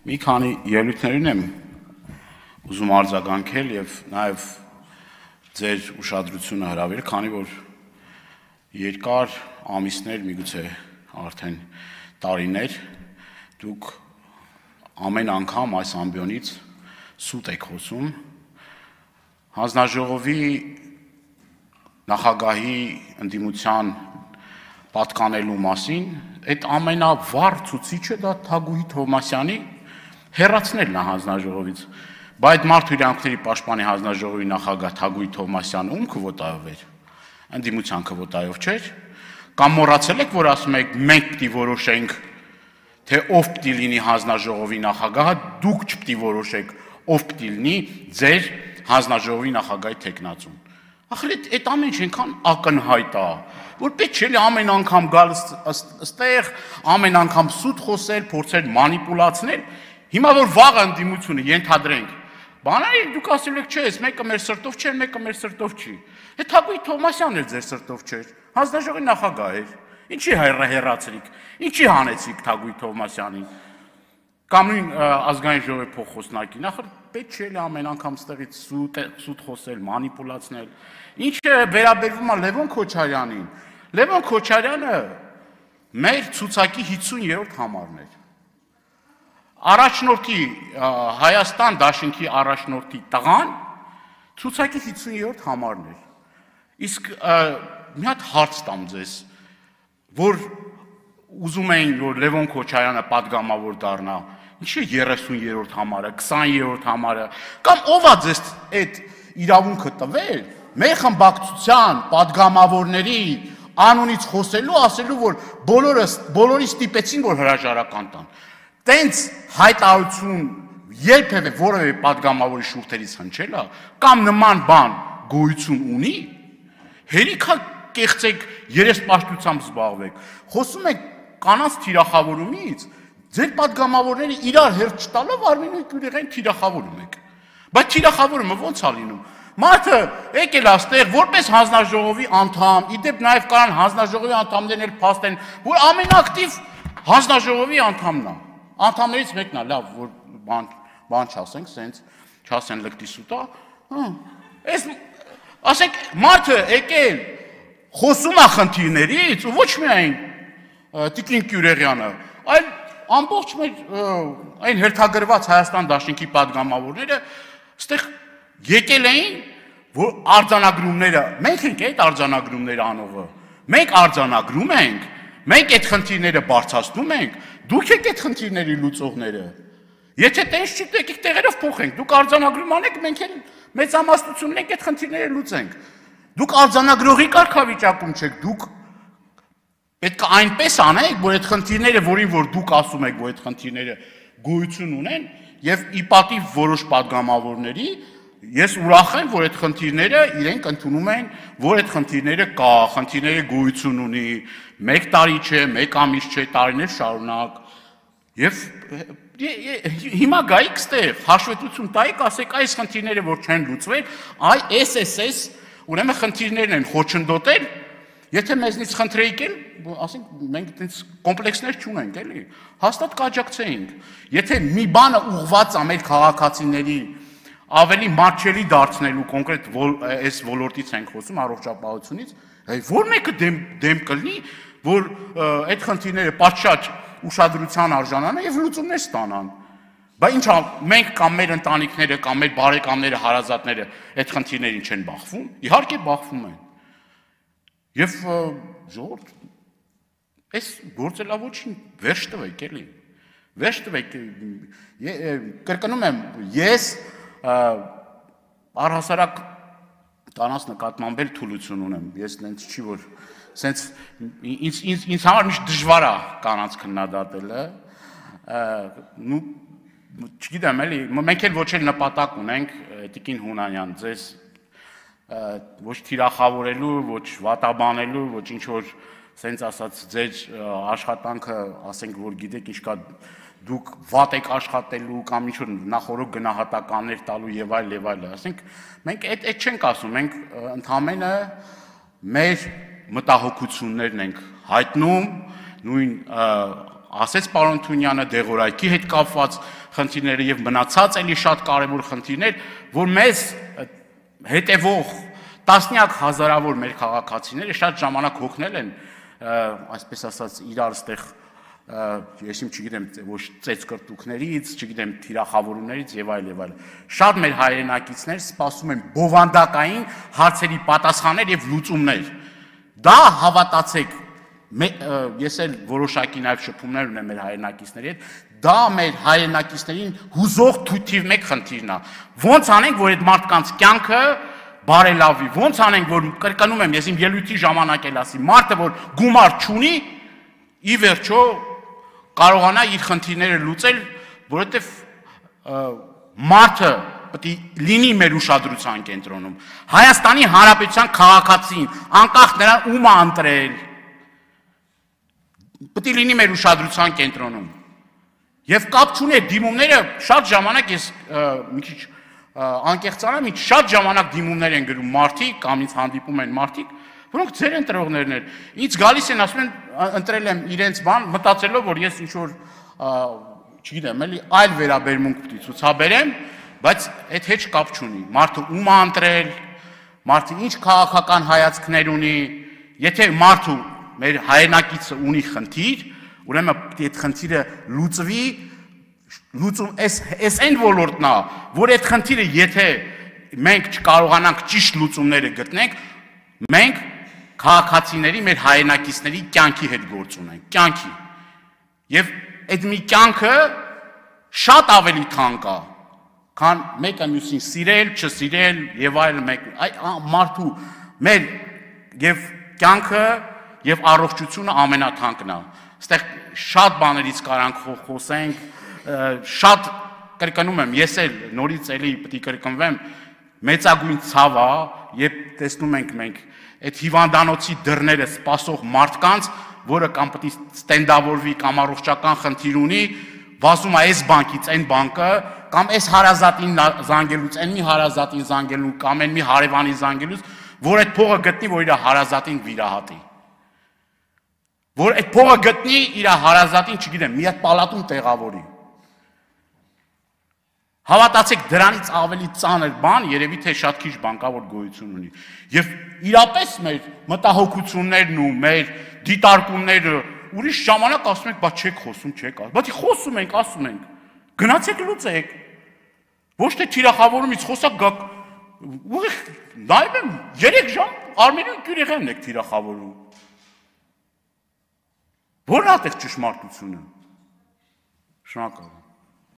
Մի քանի ելույթներին եմ ուզում արձագանքել եւ նաեւ ձեր ուշադրությունը հրավիրել, քանի որ երկար ամիսներ, միգուցե արդեն տարիներ դուք ամեն անգամ այս ամբիոնից սուտ եք խոսում հանձնաժողովի նախագահի ընդդիմության պատկանելու մասին, այդ ամենավառ ցուցիչը դա Թագուհի Թովմասյանի հեռացնելն է հանձնաժողովից, բայց Մարդու իրավունքների պաշտպանի հանձնաժողովի նախագահ Թագուհի Թովմասյանը ում քվոտայով էր, ընդդիմության քվոտայով չէր, կամ մոռացել եք, որ ասում եք մենք պիտի որոշենք, թե ով պիտի լինի հանձնաժողովի նախագահը, դուք չպիտի որոշեք, ով պիտի լինի ձեր հանձնաժողովի նախագահի թեկնածուն։ Ախր այդ ամեն ինչ այնքան ակնհայտ է, որ պետք չէ ամեն անգամ գալ այստեղ, ամեն անգամ սուտ խոսել, փորձել մանիպուլացնել, հիմա որ վաղ ընդդիմությունը ենթադրենք, բանալի դուք ասել եք, չէ, մեկը մեր սրտով չէ, մեկը մեր սրտով չի։ Այդ Թագուհի Թովմասյանն էլ ձեր սրտով չէր, հանձնաժողովի նախագահ էր։ Ինչի հեռացրիք, ինչի հանեցիք Թագուհի Թովմասյանին, կամ նույն ազգային ժողովի փոխխոսնակին, ախր պետք չէ ամեն անգամ ստեղից սուտ խոսել, մանիպուլացնել։ Ինչը վերաբերվում է Լևոն Քոչարյանին, Լևոն Քոչարյանը մեր ցուցակի 50-րդ համարն էր։ Առաջնորդի Հայաստան դաշինքի առաջնորդի տղան ցուցակի 50-րդ համարն էր։ Իսկ մի հատ հարց տամ ձեզ, որ ուզում էին, որ Լևոն Քոչարյանը պատգամավոր դառնա, ինչի 30-րդ համարը, 20-րդ համարը, կամ ով է ձեզ այդ իրավունքը տվել, մեր խմբակցության պատգամավորների անունից խոսելու, ասելու, որ բոլորի ստիպեցին, որ հրաժարական տան։ Տենց հայտարարություն երբևէ որևէ պատգամավորի շուրթերից հնչել է, կամ նման բան գոյություն ունի, հերիքա կեղծեք երեսպաշտությամբ զբաղվեք, խոսում եք կանանց թիրախավորումից, ձեր պատգամավորները իրար հերթ չտալով Արմինո Գյուլիղեն թիրախավորում եք, բայց թիրախավորումը ոնց է լինում, մարդը եկել աստեղ որպես հանձնաժողովի անդամ, իդեպ նաև կարան հանձնաժողովի անդամներն էլ փաստեն, որ ամենակտիվ հանձնաժողովի անդամն է, անդամներից մեկն է, լավ, որ բան չասենք, սենց չասեն լկտի սուտա, ասենք մարդը եկել խոսում է խնդիրներից ու ոչ միայն Տիկին Կյուրեղյանը, այլ ամբողջ մեր այն հերթագրված Հայաստան դաշինքի պատգամավորները ստեղ եկել էին, որ արձանագրումները, մենք ենք այդ արձանագրումները անողը, մենք արձանագրում ենք, մենք այդ խնդիրները բարձրացնում ենք, դուք եք այդ խնդիրների լուծողները, եթե տենց չի, եկեք տեղերով փոխենք, դուք արձանագրում անեք, մենք էլ մեծամասնությունն ենք այդ խնդիրները լուծենք, դուք արձանագրողի կարգավիճակում չեք, դուք պետք է այնպես անեք, որ այդ խնդիրները, որին որ դուք ասում եք, որ այդ խնդիրները գոյություն ունեն, եւ ի պատիվ որոշ պատգամավորների, ես ուրախ եմ, որ այդ խնդիրները իրենք ընդունում են, որ այդ խնդիրները կա, խնդիրները գոյություն ունի, 1 տարի չէ, 1 ամիս չէ, տարիներ շարունակ, եւ հիմա գայիք ստեղ, հաշվետվություն տայիք, ասեք այս խնդիրները, որ չեն լուծվել, SSS, ուրեմն խնդիրներն են խոչընդոտել, եթե մեզնից խնդրեիք էլ, ասենք, մենք այդպես կոմպլեքսներ չունենք, էլի, հաստատ կաջակցեինք, եթե մի բանը ուղղված է մեր քաղաքացիների ավելի մատչելի դարձնելու, կոնկրետ այս ոլորտից ենք խոսում, առողջապահությունից, որ մեկը դեմ կլինի, որ այդ խնդիրները պատշաճ ուշադրության արժանանան եւ լուծումներ ստանան։ Բայց ինչ մենք կամ մեր ընտանիքները կամ մեր բարեկամները, հարազատները այդ խնդիրներին չեն բախվում, իհարկե բախվում են։ Եվ ժողովուրդ, այս գործելավոճին վերջ տվեք, էլի, վերջ տվեք, կրկնում եմ, ես առհասարակ կանանց նկատմամբ էլ թուլություն ունեմ, ես նենց չի, որ ինձ համար միշտ դժվար է կանանց քննադատելը, չգիտեմ, էլի, մենք էլ ոչ էլ նպատակ ունենք, Տիկին Հունանյան, ձեզ ոչ թիրախավորելու, ոչ վատաբանելու, ոչ ինչ-որ սենց ասած ձեր աշխատանքը, ասենք, որ գիտեք ինչ կա դուք վատ եք աշխատելու կամ ինչ-որ նախորդ գնահատականներ տալու եւ այլ, ասենք, մենք այդ չենք ասում, մենք ընդհանրապես մեր մտահոգություններն ենք հայտնում, նույն ասեց պարոն Թունյանը դեղորայքի հետ կապված խնդիրները եւ մնացած էլի շատ կարեւոր խնդիրներ, որ մեզ հետևող տասնյակ հազարավոր մեր քաղաքացիները շատ ժամանակ հոգնել են, այսպես ասած, իրար ստեղ ես չգիտեմ ոչ ծեծկրտուկներից, չգիտեմ թիրախավորումներից եւ այլ եւ այլ։ Շատ մեր հայրենակիցներ սպասում են բովանդակային հարցերի պատասխաններ եւ լուծումներ։ Դա հավատացեք, ես էլ որոշակի նաեւ շփումներ ունեմ մեր հայրենակիցների հետ, դա մեր հայրենակիցներին հուզող թույթիվ մեկ խնդիրն է։ Ոնց անենք, որ այդ մարդկանց կյանքը բարելավի, ոնց անենք, որ կրկնում եմ, ես իմ ելույթի ժամանակ էլ ասի, մարդը որ գումար չունի, ի վերջո կարողանա իր խնդիրները լուծել, որովհետև մարդը պետք է լինի մեր ուշադրության կենտրոնում։ Հայաստանի Հանրապետության քաղաքացին, անկախ նրան ում է ընտրել, պետք է լինի մեր ուշադրության կենտրոնում։ Եվ կապ չունի դիմումները, շատ ժամանակ ես մի քիչ անկեղծանամ, շատ ժամանակ դիմումներ են գրում մարդիկ, կամ ինձ հանդիպում են մարդիկ, որոնք ձեր ընտրողներն են, ինձ գալիս են, ասում են, ընտրել եմ իրենց բան, մտածելով, որ ես ինչ-որ, չգիտեմ, էլի այլ վերաբերմունք պետք է ցուցաբերեմ, բայց այդ հետ կապ չունի, մարդը ում է ընտրել, մարդը ինչ քաղաքական հայացքներ ունի, եթե մարդու մեր հայրենակիցը ունի խնդիր, ուրեմն պետք է այդ խնդիրը լուծվի, այս այն ոլորտն է, որ այդ խնդիրը եթե մենք չկարողանանք ճիշտ լուծումները գտնենք, մենք քաղաքացիների, մեր հայրենակիցների կյանքի հետ գործ ունենք, կյանքի։ Եվ այդ մի կյանքը շատ ավելի թանկ է, քան մեկը մյուսին սիրել, չսիրել եւ այլ մարդու մեր եւ կյանքը եւ առողջությունը ամենաթանկն է։ Այստեղ շատ բաներից կարանք խոսենք, շատ կրկնում եմ, ես էլ նորից էլի պետք է կրկնվեմ, մեծագույն ցավ է, երբ տեսնում ենք մենք այդ հիվանդանոցի դռները սպասող մարդկանց, որը կամ պետք է ստենդավորվի կամ առողջական խնդիր ունի, վազում է այս բանկից այն բանկը, կամ այս հարազատին զանգելուց այն մի հարազատին զանգելու, կամ այն մի հարևանի զանգելուց, որ այդ փողը գտնի, որ իր հարազատին վիրահատի։ Որ այդ փողը գտնի իր հարազատին, չգիտեմ, մի հատ պալատում տեղավորի։ Հավատացեք, դրանից ավելի ծանր բան երևի թե շատ քիչ բան կա, որ գոյություն ունի։ Եվ իրապես մեր մտահոգություններն ու մեր դիտարկումները ուրիշ ժամանակ ասում ենք, բա չեք խոսում, չեք ասում։ Բայց խոսում ենք, ասում ենք։ Գնացեք լուծեք։ Ոչ թե թիրախավորումից խոսակ գաք։ Ուղիղ նայում եմ 3 ժամ Արմենիան Գյուրեղյանն եք թիրախավորում։ Որն է այդտեղ ճշմարտությունը։ Շնորհակալ եմ։